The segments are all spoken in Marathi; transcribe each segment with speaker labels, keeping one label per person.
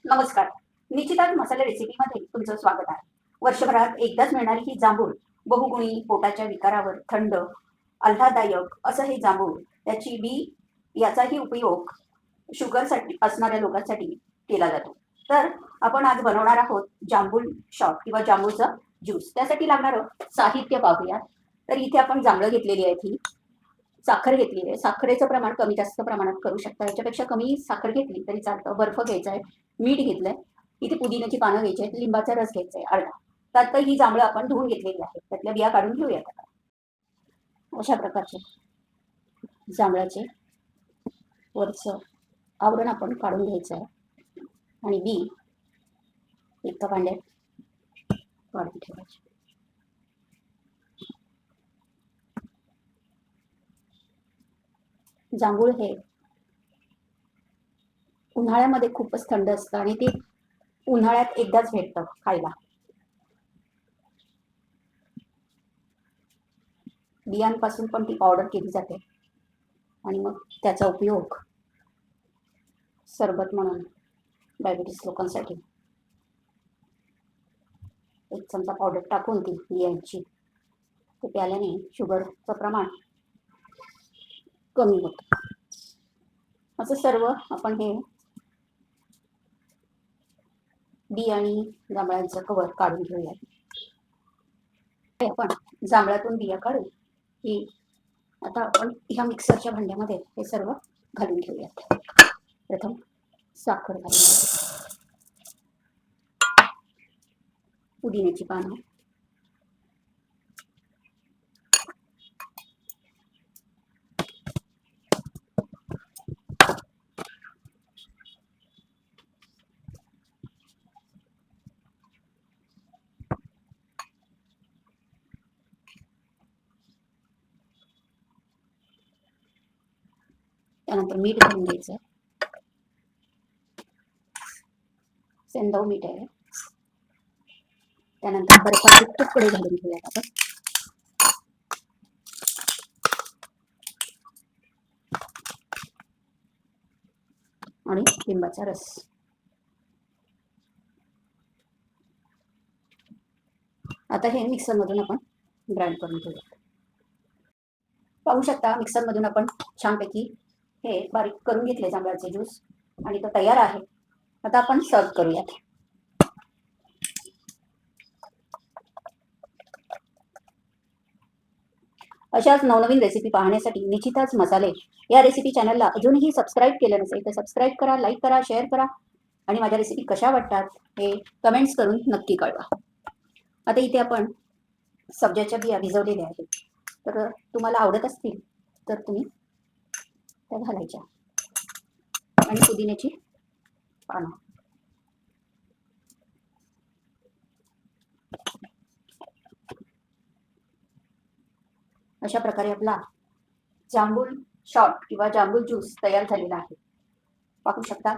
Speaker 1: नमस्कार. निश्चितच मसाला रेसिपीमध्ये तुमचं स्वागत आहे. वर्षभरात एकदाच मिळणारी ही जांभूळ बहुगुणी, पोटाच्या विकारावर थंड, आल्हाददायक असं हे जांभूळ, त्याची बी याचाही उपयोग शुगरसाठी असणाऱ्या लोकांसाठी केला जातो. तर आपण आज बनवणार आहोत जांभूळ शॉट किंवा जांभूळचा ज्यूस. त्यासाठी लागणारं साहित्य पाहूया. तर इथे आपण जांभळं घेतलेली आहेत ही. साखर घेतली आहे. साखरेचं प्रमाण कमी जास्त प्रमाणात करू शकता. याच्यापेक्षा कमी साखर घेतली तरी चालतं. बर्फ घ्यायचा आहे, मीठ घेतलंय, इथे पुदिन्याची पानं घ्यायची आहेत, लिंबाचा रस घ्यायचा आहे अर्धा. त्यात ही जांभळं आपण धुवून घेतलेली आहेत. त्यातल्या बिया काढून घेऊयात आता. अशा प्रकारचे जांभळाचे वरचं आवरण आपण काढून घ्यायचं आहे आणि बी एका भांड्यात काढून ठेवायची. जांभूळ हे उन्हाळ्यामध्ये खूपच थंड असतं आणि ते उन्हाळ्यात एकदाच भेटतं खायला. बियांपासून पण ती पावडर केली जाते आणि मग त्याचा उपयोग सरबत म्हणून डायबिटीस लोकांसाठी एक चमचा पावडर टाकून ती बियांची ते प्याल्याने शुगरचं प्रमाण कमी होतं. असं सर्व आपण हे बी आणि जांभळांचं कवर काढून घेऊयात. आपण जांभळातून बिया काढून ही आता आपण ह्या मिक्सरच्या भांड्यामध्ये हे सर्व घालून घेऊयात. प्रथम साखर घालून, पुदिन्याची पानं, त्यानंतर मीठ घालून घ्यायचं. सेंधव मीठ आहे. त्यानंतर बर्फाचे तुकडे घालून घेऊयात आपण. आणि लिंबाचा रस. आता हे मिक्सरमधून आपण ग्राइंड करून घेऊयात. पाहू शकता मिक्सरमधून आपण छानपैकी हे बारीक करून घेतले जांभळाचे ज्यूस आणि तो तयार आहे. आता आपण सर्व करूयात. अशाच नवनवीन रेसिपी पाहण्यासाठी निश्चितच मसाले या रेसिपी चॅनलला अजूनही सबस्क्राईब केलं नसेल तर सबस्क्राईब करा, लाईक करा, शेअर करा आणि माझ्या रेसिपी कशा वाटतात हे कमेंट्स करून नक्की कळवा. आता इथे आपण सब्जाच्या बिया भिजवलेल्या आहेत. तर तुम्हाला आवडत असतील तर तुम्ही त्या घालायच्या आणि पुदिन्याची पानं. अशा प्रकारे आपला जांभूळ शॉट किंवा जांभूळ ज्यूस तयार झालेला आहे. पाहू शकता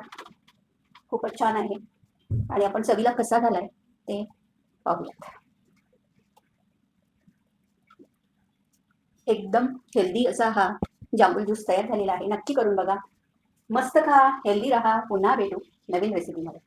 Speaker 1: खूपच छान आहे आणि आपण चवीला कसा झालाय ते पाहूयात. एकदम हेल्दी असा हा जांभूळ ज्यूस तयार झालेला आहे. नक्की करून बघा. मस्त खा, हेल्दी राहा. पुन्हा भेटू नवीन रेसिपीमध्ये.